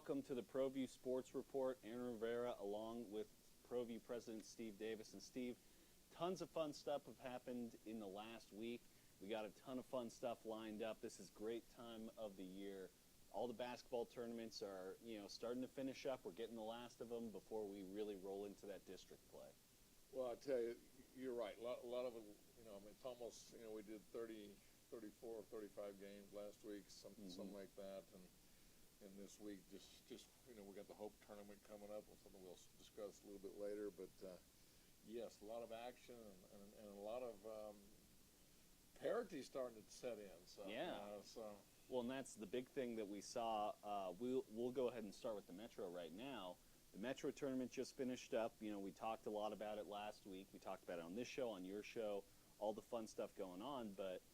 welcome to the ProView Sports Report. Aaron Rivera along with ProView President Steve Davis. And Steve, tons of fun stuff have happened in the last week. We got a ton of fun stuff lined up. This is great time of the year. All the basketball tournaments are, starting to finish up. We're getting the last of them before we really roll into that district play. Well, I tell you, you're right. A lot of it, it's almost, we did 30, 34, 35 games last week, something like that, and this week just we got the Hope tournament coming up, something we'll discuss a little bit later. But yes, a lot of action and a lot of parity starting to set in. So yeah. Well, and that's the big thing that we saw. We'll go ahead and start with the Metro right now. The Metro tournament just finished up. We talked a lot about it last week. We talked about it on this show, on your show, all the fun stuff going on. But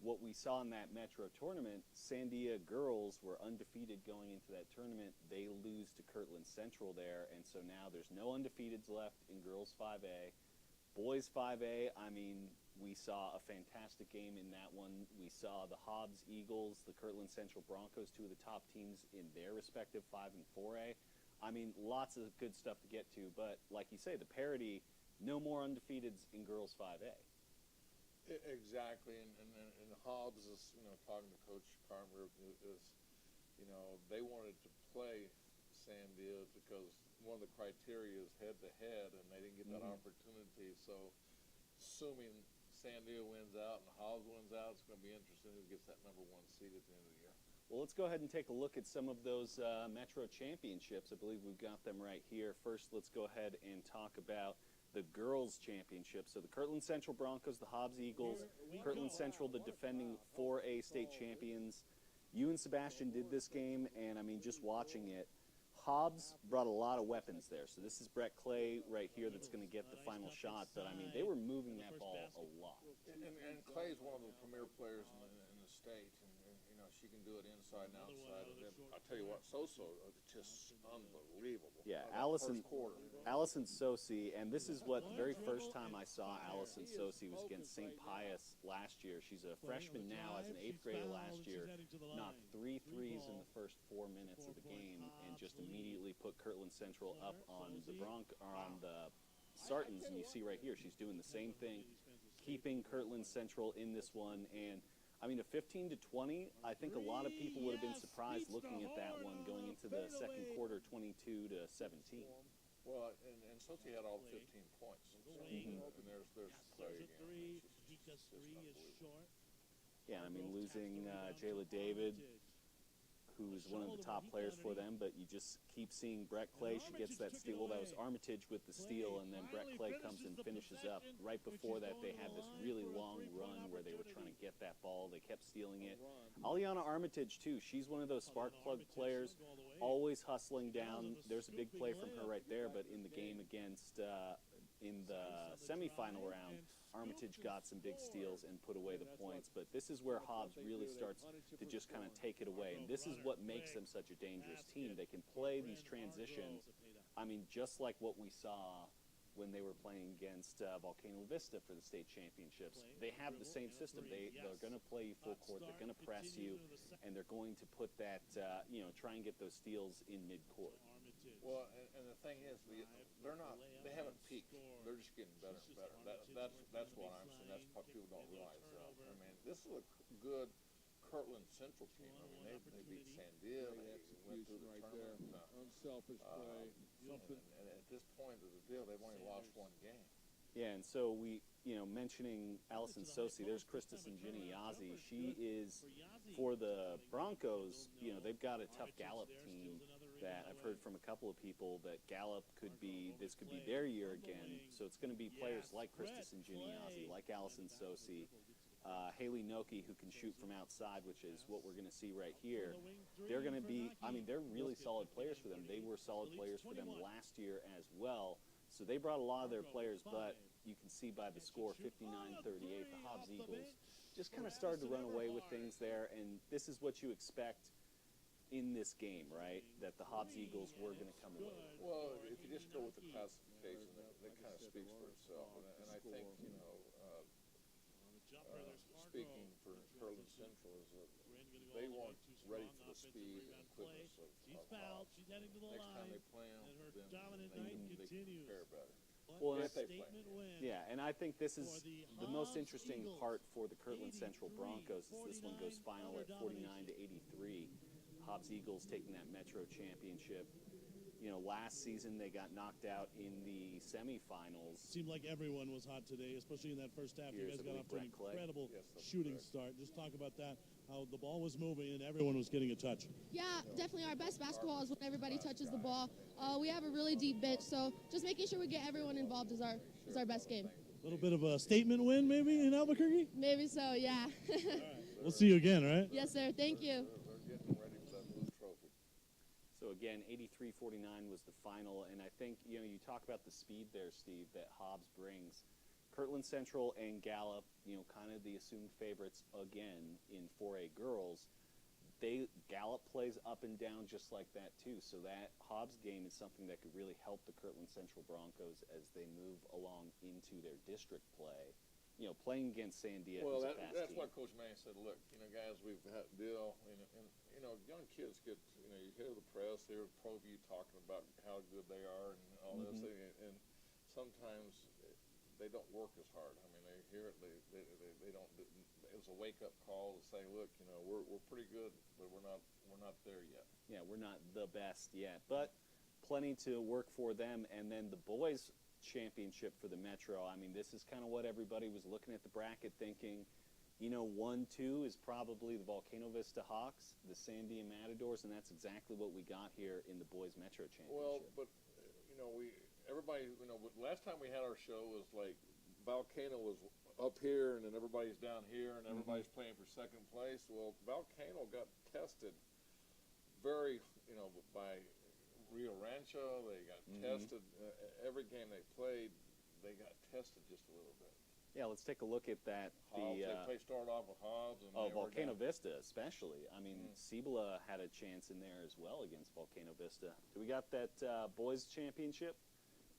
what we saw in that Metro tournament, Sandia girls were undefeated going into that tournament. They lose to Kirtland Central there, and so now there's no undefeateds left in girls 5A. Boys 5A, we saw a fantastic game in that one. We saw the Hobbs Eagles, the Kirtland Central Broncos, two of the top teams in their respective 5 and 4A. Lots of good stuff to get to, but like you say, the parity, no more undefeateds in girls 5A. Exactly, and Hobbs is, talking to Coach Carmer, is, they wanted to play Sandia because one of the criteria is head-to-head, and they didn't get that opportunity. So, assuming Sandia wins out and Hobbs wins out, it's going to be interesting who gets that #1 seed at the end of the year. Well, let's go ahead and take a look at some of those Metro championships. I believe we've got them right here. First, let's go ahead and talk about the girls' championship. So the Kirtland Central Broncos, the Hobbs Eagles, Kirtland Central, the defending 4A state champions. You and Sebastian did this game, and just watching it, Hobbs brought a lot of weapons there. So this is Brett Clay right here that's going to get the final shot. But, they were moving that ball a lot. And Clay's one of the premier players in the state. And she can do it inside and outside. And then, I'll tell you what, Soso, just unbelievable. Yeah, Allison Sosi. And this is what the very first time I saw Allison Sosi was against St. Pius last year. She's a freshman now, as an 8th grader last year. Knocked 3 threes in the first 4 minutes of the game and just immediately put Kirtland Central up on the Sartans, and you see right here she's doing the same thing, keeping Kirtland Central in this one. And a 15-20, I think a lot of people would have been surprised looking at that one going into the second quarter, 22-17. Well, and Sochi had all 15 points. So, and there's Clay again. Yeah, losing Jayla David, who's one of the top players for them, but you just keep seeing Brett Clay. She gets that steal. Well, that was Armitage with the steal, and then Brett Clay comes and finishes up. Right before that, they had this really long run where they were trying to get that ball. They kept stealing it. Aliana Armitage, too. She's one of those spark plug players, always hustling down. There's a big play from her right there, but in the game against in the semifinal round, Armitage got some big steals and put away the points. But this is where Hobbs really starts to just kind of take it away. And this is what makes them such a dangerous team. They can play these transitions, just like what we saw when they were playing against Volcano Vista for the state championships. They have the same system. They're going to play you full court. They're going to press you, and they're going to put that, try and get those steals in mid-court. Well, and the thing is, they haven't peaked. They're just getting better and better. That's what I'm saying. That's what people don't realize. This is a good Kirtland Central team. They beat Sandia. They went through the tournament. Unselfish play. And at this point of the deal, they've only lost 1 game. Yeah, and so we, mentioning Allison Sosi, there's Christus and Ginny Yazzie. She is, for the Broncos, they've got a tough Gallup team that I've heard from a couple of people that Gallup this could be their year again. So it's going to be players like Christus and Ginny Yazzie, like Allison Sosi, Haley Noki, who can shoot from outside, which is what we're going to see right here. They're going to be, they're really solid players for them. They were solid players for them last year as well. So they brought a lot of their players, but you can see by the score, 59-38, the Hobbs Eagles just kind of started to run away with things there, and this is what you expect in this game, right, that the Hobbs Eagles were going to come away with. Well, if you just go with the classification, that kind of speaks for itself. And I think, speaking for Kirtland Central, is that they weren't ready for the speed and quickness of Hobbs. Next time they play him, then they can prepare better. Well, If they play. yeah, and I think this is the most interesting part for the Kirtland Central Broncos is this one goes final at 49-83. Hobbs Eagles taking that Metro Championship. You know, last season they got knocked out in the semifinals. Seemed like everyone was hot today, especially in that first half. You guys got off to an Brett Clay. incredible shooting start. Just talk about that, how the ball was moving and everyone was getting a touch. Yeah, definitely our best basketball is when everybody touches the ball. We have a really deep bench, so just making sure we get everyone involved is our best game. A little bit of a statement win maybe in Albuquerque? Maybe so, yeah. All right. We'll see you again, all right? Yes, sir. Thank you. They're getting ready for that blue trophy. So again, 83-49 was the final, and I think, you know, you talk about the speed there, Steve, that Hobbs brings. Kirtland Central and Gallup, you know, kind of the assumed favorites again in 4A girls. Gallup plays up and down just like that too, so that Hobbs game is something that could really help the Kirtland Central Broncos as they move along into their district play. You know, playing against Sandia Well, is a fast that's team. why Coach Manning said, look, you know, guys, we've had a deal, and you know, young kids get, you know, you hear the press, hear ProView talking about how good they are and all this, and sometimes they don't work as hard. I mean, they hear it, they don't. It's a wake up call to say, look, you know, we're pretty good, but we're not there yet. Yeah, we're not the best yet, but plenty to work for them. And then the boys' championship for the Metro. I mean, this is kind of what everybody was looking at the bracket thinking. You know, 1-2 is probably the Volcano Vista Hawks, the Sandia Matadors, and that's exactly what we got here in the boys' Metro Championship. Well, but you know, everybody, you know, last time we had our show was like Volcano was up here, and then everybody's down here, and everybody's playing for second place. Well, Volcano got tested very, you know, by Rio Rancho. They got tested every game they played. They got tested just a little bit. Yeah, let's take a look at that. Hobbs, they started off with Hobbs. And Volcano Vista especially. I mean, Cibola had a chance in there as well against Volcano Vista. Do we got that boys' championship?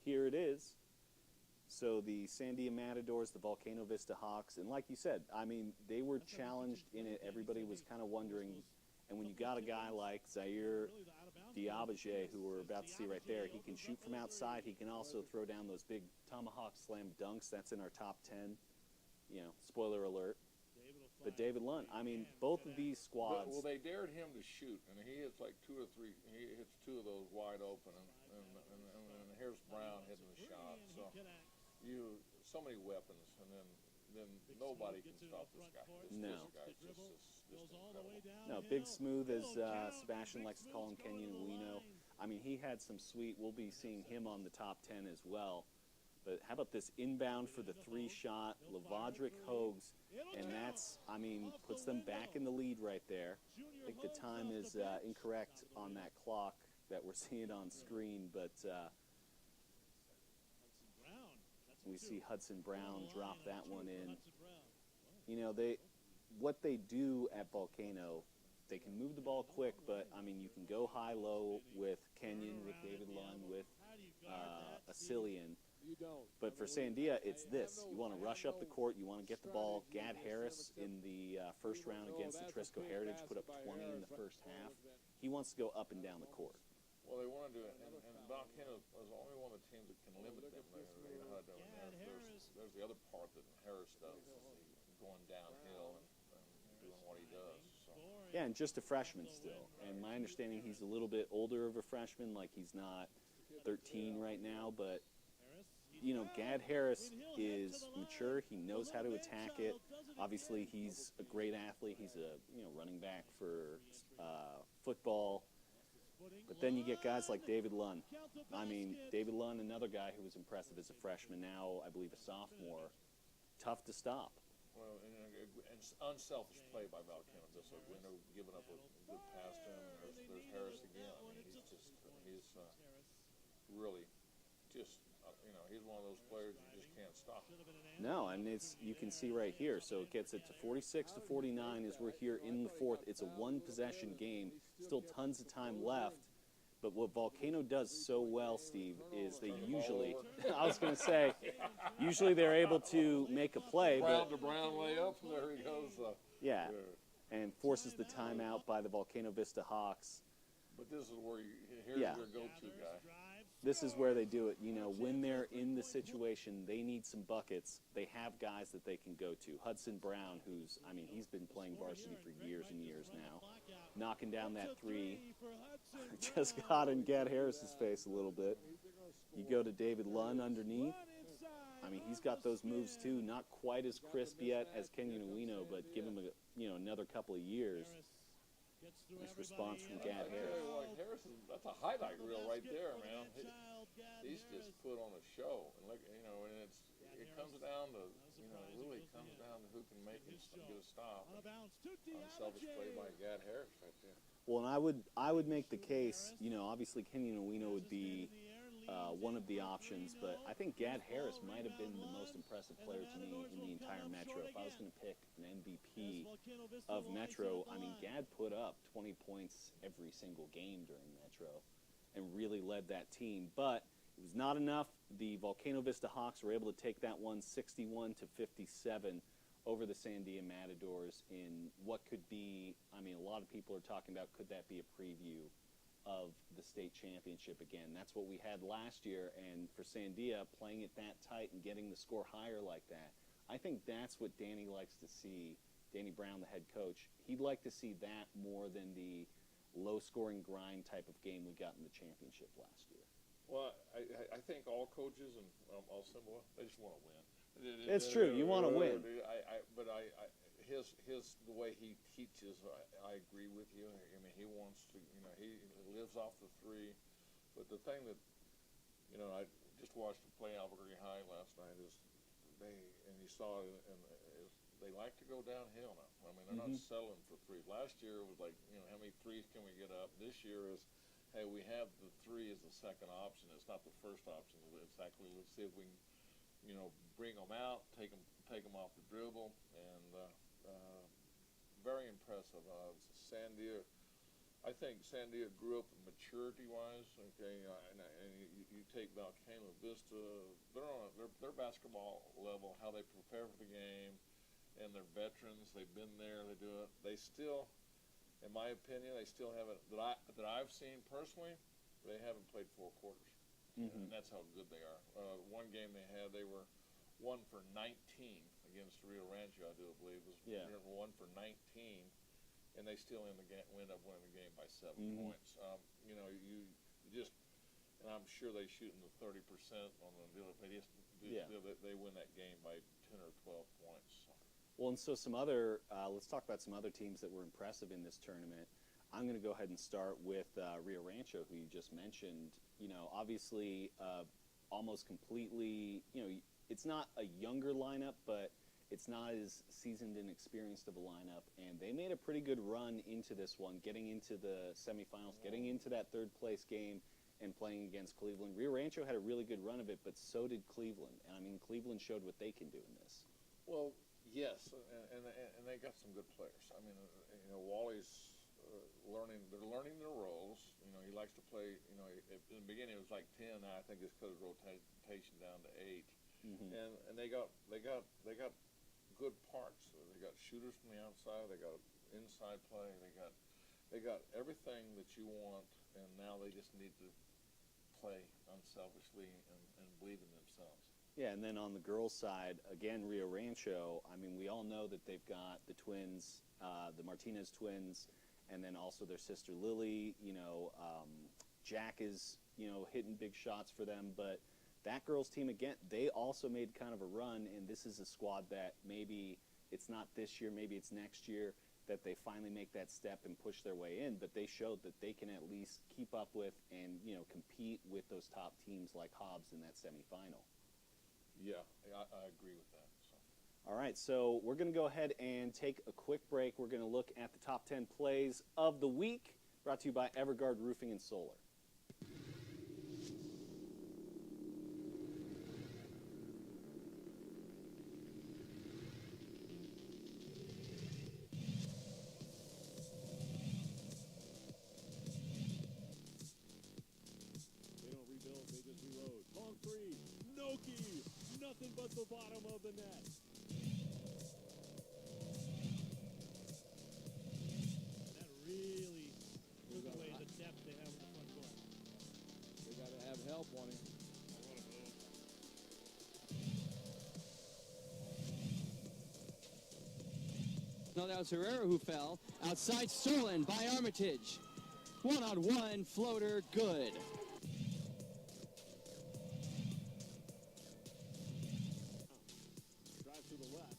Here it is. So the Sandia Matadors, the Volcano Vista Hawks, and like you said, I mean, they were challenged in it. Everybody was kind of wondering, and when you got a guy like Zaire Diabage, who we're about to see right there, he can shoot from outside. He can also throw down those big tomahawk slam dunks. That's in our top 10. You know, spoiler alert. But David Lunt, I mean, both of these squads. Well, they dared him to shoot, and he hits like 2 or 3. He hits 2 of those wide open, and here's Brown hitting the shot. So so many weapons, and then nobody can stop this guy. This guy's just incredible. No, big smooth as Sebastian likes to call him, Kenyon Ueno. I mean, he had some sweet. We'll be seeing him on the top 10 as well. But how about this inbound for the 3-shot, Lavadric Hogues, and that's, I mean, puts them back in the lead right there. I think the time is incorrect on that clock that we're seeing on screen, but we see Hudson Brown drop that one in. You know, what they do at Volcano, they can move the ball quick, but, I mean, you can go high-low with Kenyon, with David Lunn, with Asilian. But for Sandia, it's this. You want to rush up the court. You want to get the ball. Gad Harris in the first round against the Trisco Heritage put up 20 in the first half. He wants to go up and down the court. Well, they want to do it, and Volcano is only one of the teams that can limit them. They know how to do it. There's the other part that Harris does, going downhill and doing what he does. So. Yeah, and just a freshman still. And my understanding, he's a little bit older of a freshman, like he's not 13 right now, but you know, Gad Harris is mature. He knows how to attack it. Obviously, he's a great athlete. He's a running back for football. But then you get guys like David Lunn. I mean, David Lunn, another guy who was impressive as a freshman, now I believe a sophomore. Tough to stop. Well, and unselfish play by Volcano. Just like giving up a good pass to him. There's Harris again. I mean, he's really just. He's one of those players you just can't stop. No, and you can see right here. So it gets it to 46-49 as we're here in the fourth. It's a one-possession game. Still tons of time left. But what Volcano does so well, Steve, is they usually, I was going to say, usually they're able to make a play. Brown to Brown layup. There he goes. Yeah. and forces the timeout by the Volcano Vista Hawks. But this is where here's Yeah. your go-to guy. This is where they do it. You know, when they're in the situation, they need some buckets. They have guys that they can go to. Hudson Brown, who's, I mean, he's been playing varsity for years and years now. Knocking down that three. Just got in Gad Harris's face a little bit. You go to David Lunn underneath. I mean, he's got those moves too. Not quite as crisp yet as Kenyon Owino, but give him another couple of years. Nice response from Gad Harris. Harris that's a highlight reel right there, man. He's just put on a show, and look, and it comes down to, really comes down to who can make him get a stop. Unselfish play by Gad Harris right there. Well, and I would make the case, obviously Kenyon Owino would be one of the options, but I think Gad Harris might have been the most impressive player to me in the entire Metro. If I was going to pick an MVP of Metro, I mean, Gad put up 20 points every single game during Metro and really led that team, but it was not enough. The Volcano Vista Hawks were able to take that one 61-57 over the Sandia Matadors in what could be, I mean, a lot of people are talking about, could that be a preview of the state championship again? That's what we had last year, and for Sandia, playing it that tight and getting the score higher like that, I think that's what Danny likes to see. Danny Brown, the head coach, he'd like to see that more than the low-scoring grind type of game we got in the championship last year. Well, I think all coaches and all similar, they just want to win. It's true. You want to win. But the way he teaches, I agree with you. I mean, he wants to, he lives off the three. But the thing that, I just watched him play Albuquerque High last night is you saw it, and they like to go downhill now. I mean, they're not settling for three. Last year it was like, how many threes can we get up? This year is, hey, we have the three as the second option. It's not the first option. It's actually, let's see if we can, bring them out, take them off the dribble, and very impressive. Sandia, I think Sandia grew up maturity-wise. Okay, and you take Volcano Vista, they're on their basketball level, how they prepare for the game, and they're veterans. They've been there. They do it. They still, in my opinion, they still haven't that I've seen personally. They haven't played 4 quarters. And that's how good they are. One game they had, they were 1 for 19 against Rio Rancho, I do believe. It was 1 for 19, and they still end up winning the game by 7 points. You just, and I'm sure they shoot in the 30% on the deal. They win that game by 10 or 12 points. Well, and so some other, let's talk about some other teams that were impressive in this tournament. I'm going to go ahead and start with Rio Rancho, who you just mentioned. Obviously, almost completely, it's not a younger lineup, but it's not as seasoned and experienced of a lineup. And they made a pretty good run into this one, getting into the semifinals, getting into that third-place game and playing against Cleveland. Rio Rancho had a really good run of it, but so did Cleveland. And, I mean, Cleveland showed what they can do in this. Well, yes, and they got some good players. I mean, Wally's they're learning their roles. He likes to play, in the beginning it was like 10, now I think it's cut his rotation down to 8. And they got good parts. They got shooters from the outside, they got inside play, they got everything that you want, and now they just need to play unselfishly and believe in themselves. Yeah, and then on the girls' side, again, Rio Rancho, I mean, we all know that they've got the twins, the Martinez twins, and then also their sister Lily. Jack is, hitting big shots for them. But that girls' team, again, they also made kind of a run, and this is a squad that maybe it's not this year, maybe it's next year, that they finally make that step and push their way in. But they showed that they can at least keep up with and, compete with those top teams like Hobbs in that semifinal. Yeah, I agree with that. All right, so we're going to go ahead and take a quick break. We're going to look at the top 10 plays of the week, brought to you by Everguard Roofing and Solar. They don't rebuild, they just reload. Long three, Noki, nothing but the bottom of the net. No, that was Herrera who fell. Outside, stolen by Armitage. One-on-one floater, good. Drive to the left.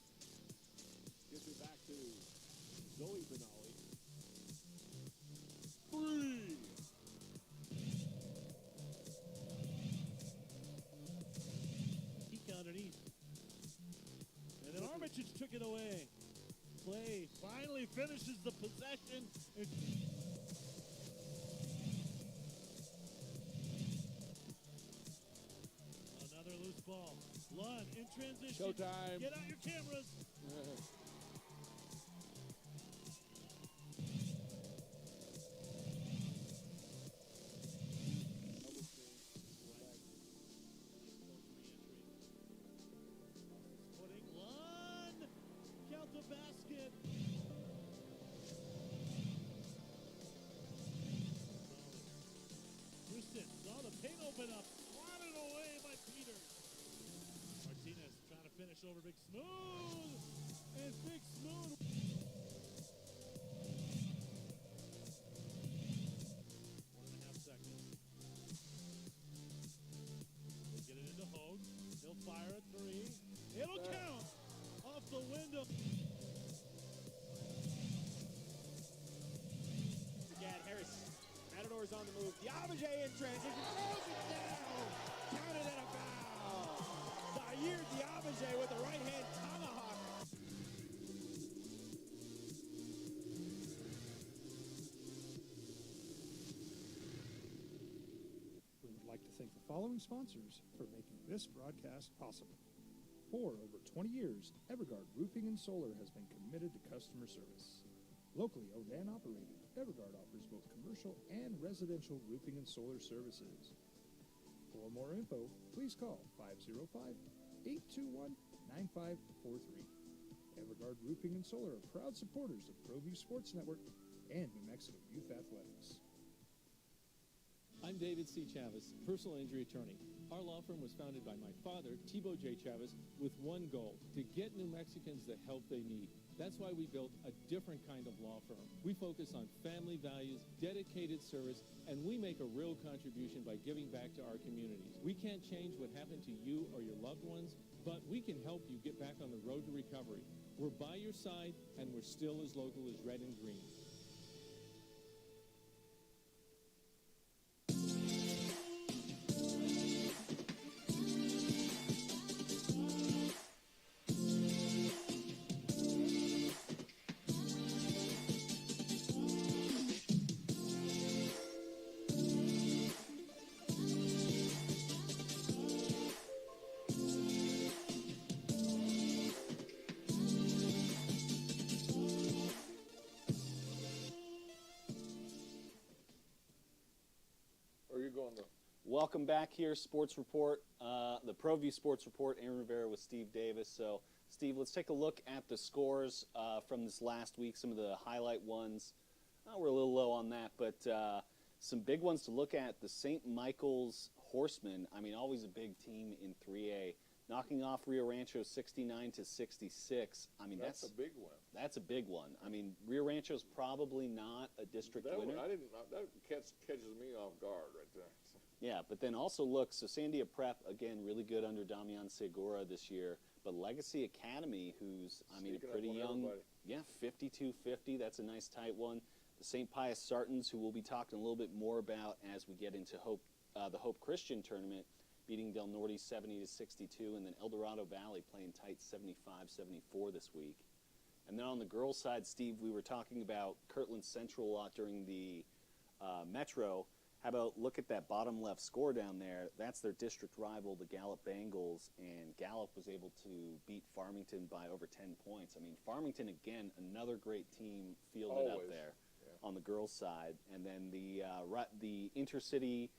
Gets it back to Zoe Benali. Free. Peek underneath. And then Armitage took it away. Play finally finishes the possession. Another loose ball. Lund in transition. Showtime. Get out your cameras. Footing. Lund. Count the basket. Houston saw the paint open up. Swatted away by Peters. Martinez trying to finish over Big Smooth. And Big Smooth. 1.5 seconds. We'll get it into Hogue. He'll fire a three. It'll count. Off the window. Again, Harris. Matador's on the move. Diabage in transition. Throws it down. Counted and a foul. Zaire Diabage with a right hand tomahawk. We would like to thank the following sponsors for making this broadcast possible. For over 20 years, Evergard Roofing and Solar has been committed to customer service. Locally owned and operated, Evergard offers both commercial and residential roofing and solar services. For more info, please call 505-821-9543. Evergard Roofing and Solar are proud supporters of ProView Sports Network and New Mexico Youth Athletics. I'm David C. Chavez, personal injury attorney. Our law firm was founded by my father, Thibaut J. Chavez, with one goal, to get New Mexicans the help they need. That's why we built a different kind of law firm. We focus on family values, dedicated service, and we make a real contribution by giving back to our communities. We can't change what happened to you or your loved ones, but we can help you get back on the road to recovery. We're by your side, and we're still as local as red and green. Welcome back here, Sports Report, the ProView Sports Report. Aaron Rivera with Steve Davis. So, Steve, let's take a look at the scores from this last week, some of the highlight ones. We're a little low on that, but some big ones to look at. The St. Michael's Horsemen, I mean, always a big team in 3A, knocking off Rio Rancho 69-66. I mean, that's a big one. That's a big one. I mean, Rio Rancho's probably not a district winner. That catches me off guard right there. Yeah, but then also look, so Sandia Prep, again, really good under Damian Segura this year. But Legacy Academy, who's, I mean, a pretty young, yeah, 52-50. That's a nice tight one. The St. Pius Sartans, who we'll be talking a little bit more about as we get into the Hope Christian tournament, beating Del Norte 70-62, and then El Dorado Valley playing tight 75-74 this week. And then on the girls' side, Steve, we were talking about Kirtland Central a lot during the Metro. How about look at that bottom left score down there? That's their district rival, the Gallup Bengals, and Gallup was able to beat Farmington by over 10 points. I mean, Farmington, again, another great team fielded up there on the girls' side. And then the intercity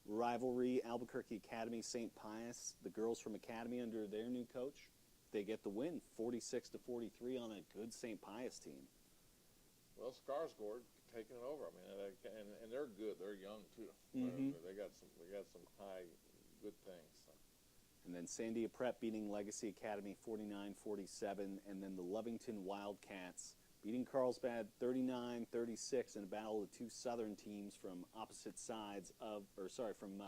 rivalry, Albuquerque Academy, St. Pius, the girls from Academy under their new coach, they get the win, 46-43 on a good St. Pius team. Well, Skarsgård taking it over. I mean, and they're good. They're young too. Mm-hmm. They got some high good things. So. And then Sandia Prep beating Legacy Academy 49-47, and then the Lovington Wildcats beating Carlsbad 39-36 in a battle of two Southern teams from opposite sides from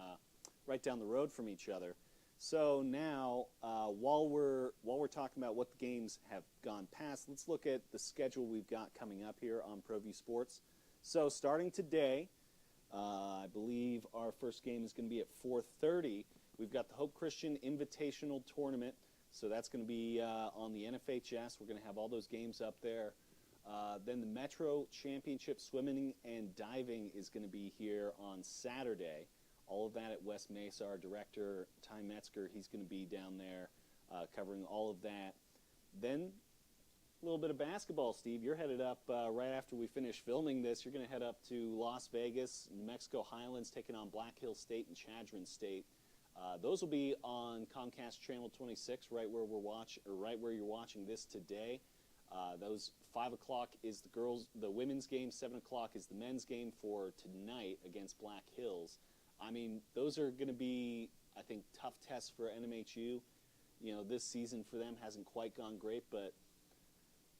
right down the road from each other. So now, while we're talking about what the games have gone past, let's look at the schedule we've got coming up here on ProView Sports. So starting today, I believe our first game is going to be at 4:30. We've got the Hope Christian Invitational Tournament. So that's going to be on the NFHS. We're going to have all those games up there. Then the Metro Championship Swimming and Diving is going to be here on Saturday. All of that at West Mesa. Our director, Ty Metzger, he's going to be down there covering all of that. Then a little bit of basketball, Steve. You're headed up right after we finish filming this. You're going to head up to Las Vegas, New Mexico Highlands, taking on Black Hills State and Chadron State. Those will be on Comcast Channel 26, right where you're watching this today. Those 5 o'clock is the women's game. 7 o'clock is the men's game for tonight against Black Hills. I mean, those are going to be, I think, tough tests for NMHU. You know, this season for them hasn't quite gone great, but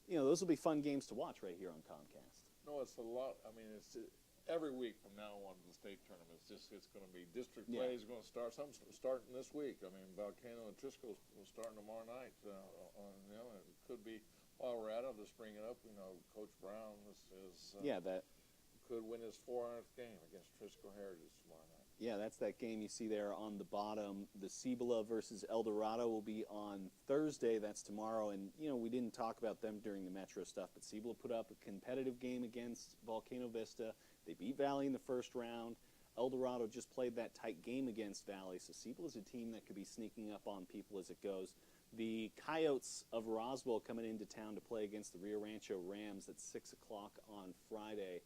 you know, those will be fun games to watch right here on Comcast. No, it's a lot. I mean, it's every week from now on the state tournament. It's going to be district play is going to start. Some starting this week. I mean, Volcano and Trisco will start tomorrow night. It could be while we're at it. Just bring it up. You know, Coach Brown could win his 400th game against Trisco Heritage tomorrow night. Yeah, that's that game you see there on the bottom. The Cibola versus El Dorado will be on Thursday. That's tomorrow. And, you know, we didn't talk about them during the Metro stuff, but Cibola put up a competitive game against Volcano Vista. They beat Valley in the first round. El Dorado just played that tight game against Valley. So Cibola is a team that could be sneaking up on people as it goes. The Coyotes of Roswell coming into town to play against the Rio Rancho Rams at 6 o'clock on Friday.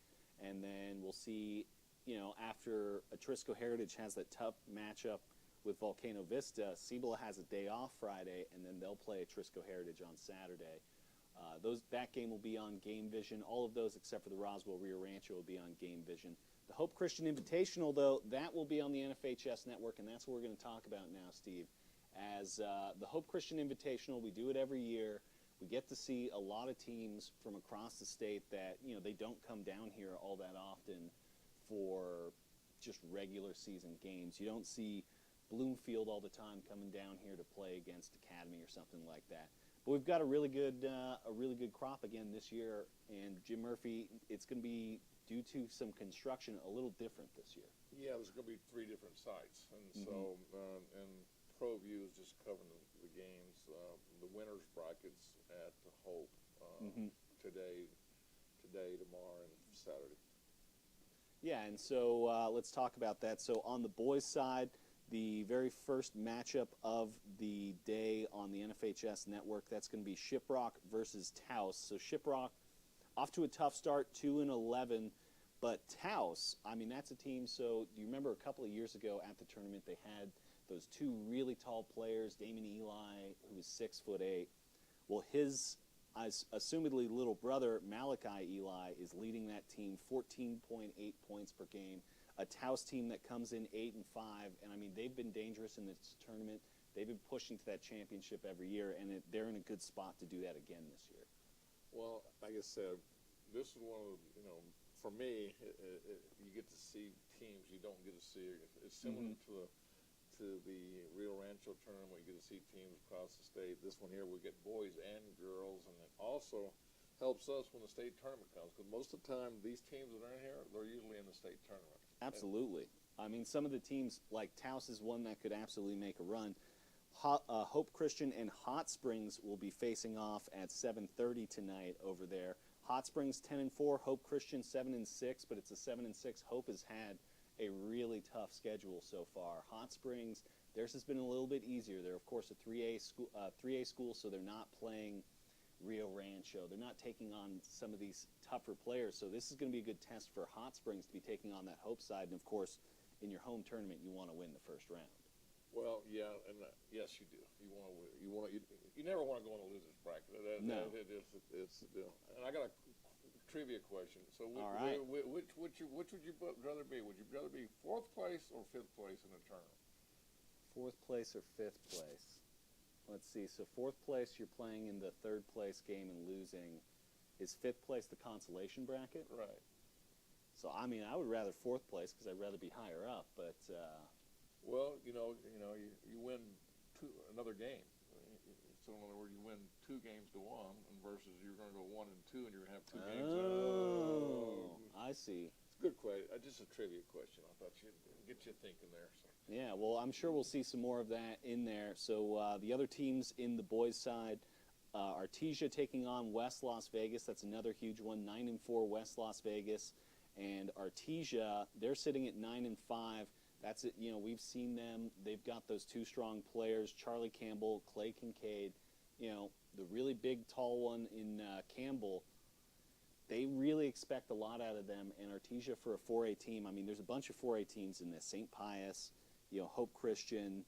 And then we'll see, you know, after Trisco Heritage has that tough matchup with Volcano Vista, Cibola has a day off Friday, and then they'll play Trisco Heritage on Saturday. That game will be on Game Vision. All of those except for the Roswell Rio Rancho will be on Game Vision. The Hope Christian Invitational, though, that will be on the NFHS network, and that's what we're going to talk about now, Steve. As the Hope Christian Invitational, we do it every year. We get to see a lot of teams from across the state that, you know, they don't come down here all that often for just regular season games. You don't see Bloomfield all the time coming down here to play against Academy or something like that. But we've got a really good crop again this year, and Jim Murphy, it's going to be, due to some construction, a little different this year. Yeah, there's going to be 3 different sites, and so and ProView is just covering the games, the winners brackets at Hope today, tomorrow, and Saturday. Yeah, and so let's talk about that. So on the boys' side, the very first matchup of the day on the NFHS network, that's going to be Shiprock versus Taos. So Shiprock off to a tough start, 2-11, but Taos, I mean, that's a team. So do you remember a couple of years ago at the tournament, they had those 2 really tall players, Damon Eli, who was 6'8". Well, his assumedly little brother, Malachi Eli, is leading that team, 14.8 points per game. A Taos team that comes in 8-5, and I mean, they've been dangerous in this tournament. They've been pushing to that championship every year, and they're in a good spot to do that again this year. Well, like I said, this is one of the, you know, for me, you get to see teams you don't get to see. It's similar to the Rio Rancho tournament. You get to see teams across the state. This one here, we get boys and girls, and it also helps us when the state tournament comes, because most of the time, these teams that are in here, they're usually in the state tournament. Absolutely. I mean, some of the teams, like Taos is one that could absolutely make a run. Hope Christian and Hot Springs will be facing off at 7:30 tonight over there. Hot Springs 10-4, Hope Christian 7-6, but it's a 7-6. Hope has had a really tough schedule so far. Hot Springs, theirs has been a little bit easier. They're of course a 3A school, so they're not playing Rio Rancho. They're not taking on some of these tougher players. So this is going to be a good test for Hot Springs to be taking on that Hope side. And of course, in your home tournament, you want to win the first round. Well, yeah, and yes, you do. You never want to go in a loser's bracket. No. And I got a trivia question. So, All right. which would you rather be? Would you rather be 4th place or 5th place in the tournament? 4th place or 5th place? Let's see. So 4th place, you're playing in the 3rd place game and losing. is 5th place the consolation bracket. Right. So, I mean, I would rather 4th place because I'd rather be higher up. But Well, you win another game. So in other words, you win 2 games to 1, and versus you're going to go 1 and 2, and you're going to have 2 games. I see. It's a good question. Just a trivia question. I thought you'd get you thinking there. So. Yeah, well, I'm sure we'll see some more of that in there. So the other teams in the boys' side, Artesia taking on West Las Vegas. That's another huge one. 9-4 West Las Vegas, and Artesia, they're sitting at 9-5. That's it. You know, we've seen them. They've got those 2 strong players, Charlie Campbell, Clay Kincaid. You know, the really big, tall one in Campbell. They really expect a lot out of them. And Artesia for a 4A team, I mean, there's a bunch of 4A teams in this. St. Pius, Hope Christian.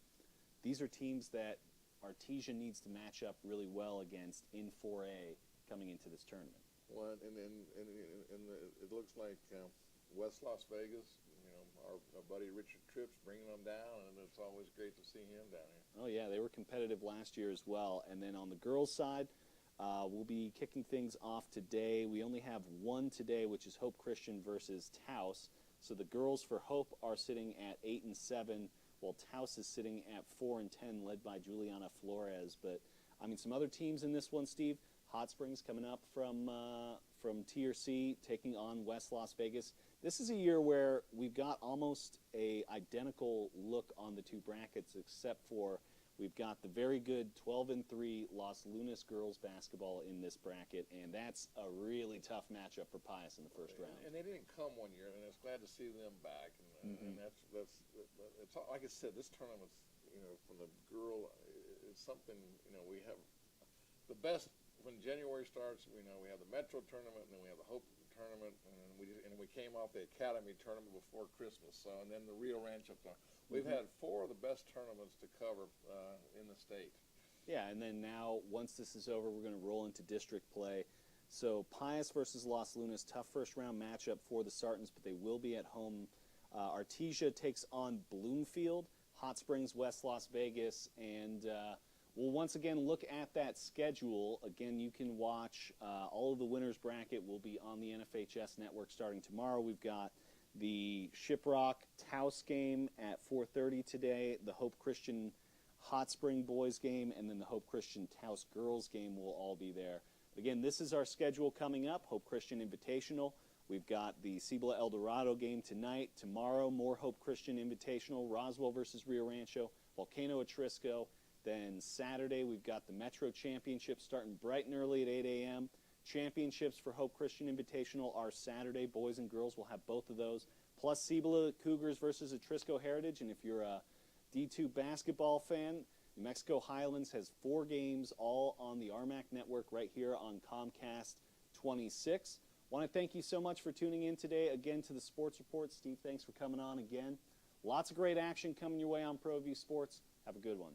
These are teams that Artesia needs to match up really well against in 4A coming into this tournament. Well, and it looks like West Las Vegas, our buddy Richard Tripp's bringing them down, and it's always great to see him down here. Oh, yeah, they were competitive last year as well. And then on the girls' side, we'll be kicking things off today. We only have one today, which is Hope Christian versus Taos. So the girls for Hope are sitting at 8-7, while Taos is sitting at 4-10, led by Juliana Flores. But, I mean, some other teams in this one, Steve. Hot Springs coming up from TRC, taking on West Las Vegas. This is a year where we've got almost a identical look on the 2 brackets, except for we've got the very good 12-3 Los Lunas girls basketball in this bracket, and that's a really tough matchup for Pius in the first round. And they didn't come one year, and it's glad to see them back. And that's it's like I said, this tournament, from the girl, it's something. We have the best. When January starts, we have the Metro tournament, and then we have the Hope tournament, and we came off the Academy tournament before Christmas. So, and then the Rio Rancho tournament. We've had 4 of the best tournaments to cover in the state. Yeah, and then now, once this is over, we're going to roll into district play. So Pius versus Los Lunas, tough first-round matchup for the Sartans, but they will be at home. Artesia takes on Bloomfield, Hot Springs, West Las Vegas, and we'll once again look at that schedule. Again, you can watch all of the winners bracket will be on the NFHS network starting tomorrow. We've got the Shiprock Taos game at 4:30 today, the Hope Christian Hot Spring boys game, and then the Hope Christian Taos girls game will all be there. Again, this is our schedule coming up, Hope Christian Invitational. We've got the Cibola El Dorado game tonight. Tomorrow, more Hope Christian Invitational, Roswell versus Rio Rancho, Volcano Atrisco. Then Saturday, we've got the Metro Championship starting bright and early at 8 a.m. Championships for Hope Christian Invitational are Saturday. Boys and girls will have both of those. Plus Cibola Cougars versus Atrisco Heritage. And if you're a D2 basketball fan, New Mexico Highlands has 4 games all on the RMAC network right here on Comcast 26. Want to thank you so much for tuning in today again to the Sports Report. Steve, thanks for coming on again. Lots of great action coming your way on ProView Sports. Have a good one.